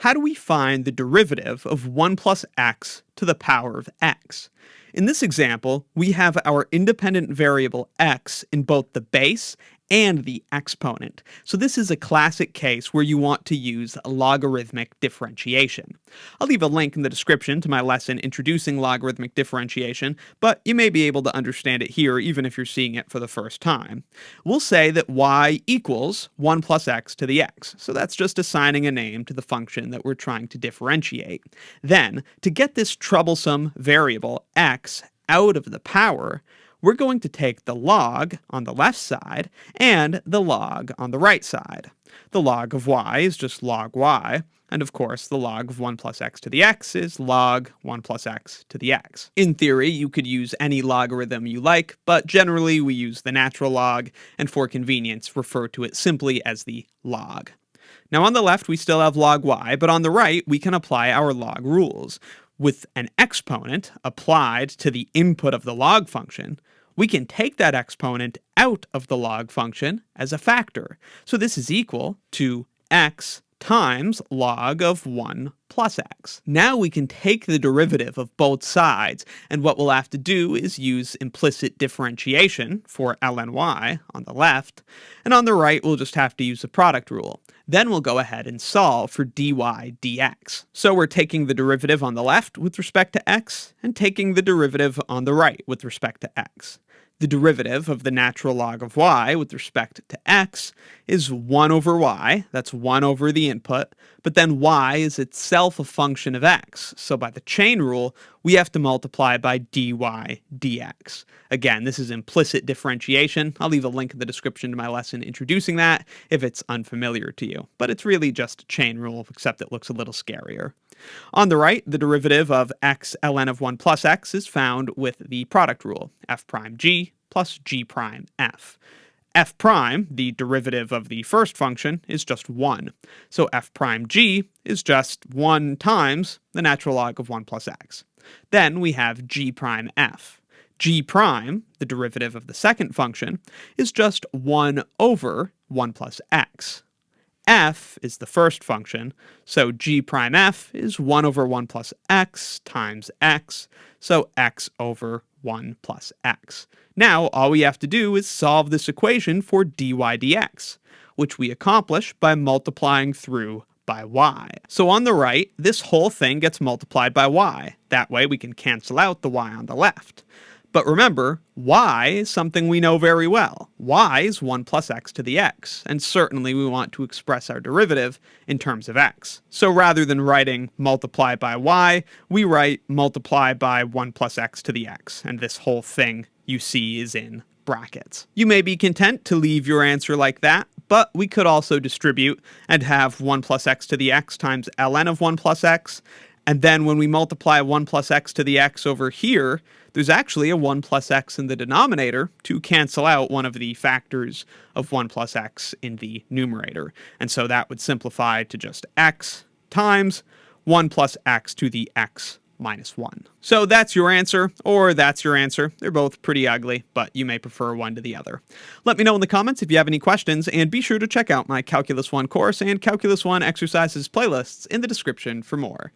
how do we find the derivative of 1 plus x to the power of x? In this example, we have our independent variable x in both the base and the exponent. So this is a classic case where you want to use logarithmic differentiation. I'll leave a link in the description to my lesson introducing logarithmic differentiation, but you may be able to understand it here even if you're seeing it for the first time. We'll say that y equals 1 plus x to the x. So that's just assigning a name to the function that we're trying to differentiate. Then, to get this troublesome variable x out of the power, we're going to take the log on the left side and the log on the right side. The log of y is just log y, and of course the log of 1 plus x to the x is log 1 plus x to the x. In theory, you could use any logarithm you like, but generally we use the natural log, and for convenience refer to it simply as the log. Now on the left we still have log y, but on the right we can apply our log rules. With an exponent applied to the input of the log function, we can take that exponent out of the log function as a factor. So this is equal to x times log of 1 plus x. Now we can take the derivative of both sides, and what we'll have to do is use implicit differentiation for ln y on the left, and on the right we'll just have to use the product rule. Then we'll go ahead and solve for dy dx. So we're taking the derivative on the left with respect to x, and taking the derivative on the right with respect to x. The derivative of the natural log of y with respect to x is 1 over y, that's 1 over the input, but then y is itself a function of x, so by the chain rule, we have to multiply by dy dx. Again, this is implicit differentiation. I'll leave a link in the description to my lesson introducing that if it's unfamiliar to you, but it's really just a chain rule, except it looks a little scarier. On the right, the derivative of x ln of 1 plus x is found with the product rule, f prime g plus g prime f. F prime, the derivative of the first function, is just 1. So f prime g is just 1 times the natural log of 1 plus x. Then we have g prime f. G prime, the derivative of the second function, is just 1 over 1 plus x. F is the first function, so g prime f is 1 over 1 plus x times x, so x over 1 plus x. Now all we have to do is solve this equation for dy dx, which we accomplish by multiplying through by y. So on the right, this whole thing gets multiplied by y. That way we can cancel out the y on the left. But remember, y is something we know very well. Y is 1 plus x to the x, and certainly we want to express our derivative in terms of x. So rather than writing multiply by y, we write multiply by 1 plus x to the x, and this whole thing you see is in brackets. You may be content to leave your answer like that, but we could also distribute and have 1 plus x to the x times ln of 1 plus x, and then when we multiply 1 plus x to the x over here, there's actually a 1 plus x in the denominator to cancel out one of the factors of 1 plus x in the numerator. And so that would simplify to just x times 1 plus x to the x minus 1. So that's your answer, or that's your answer. They're both pretty ugly, but you may prefer one to the other. Let me know in the comments if you have any questions, and be sure to check out my Calculus 1 course and Calculus 1 exercises playlists in the description for more.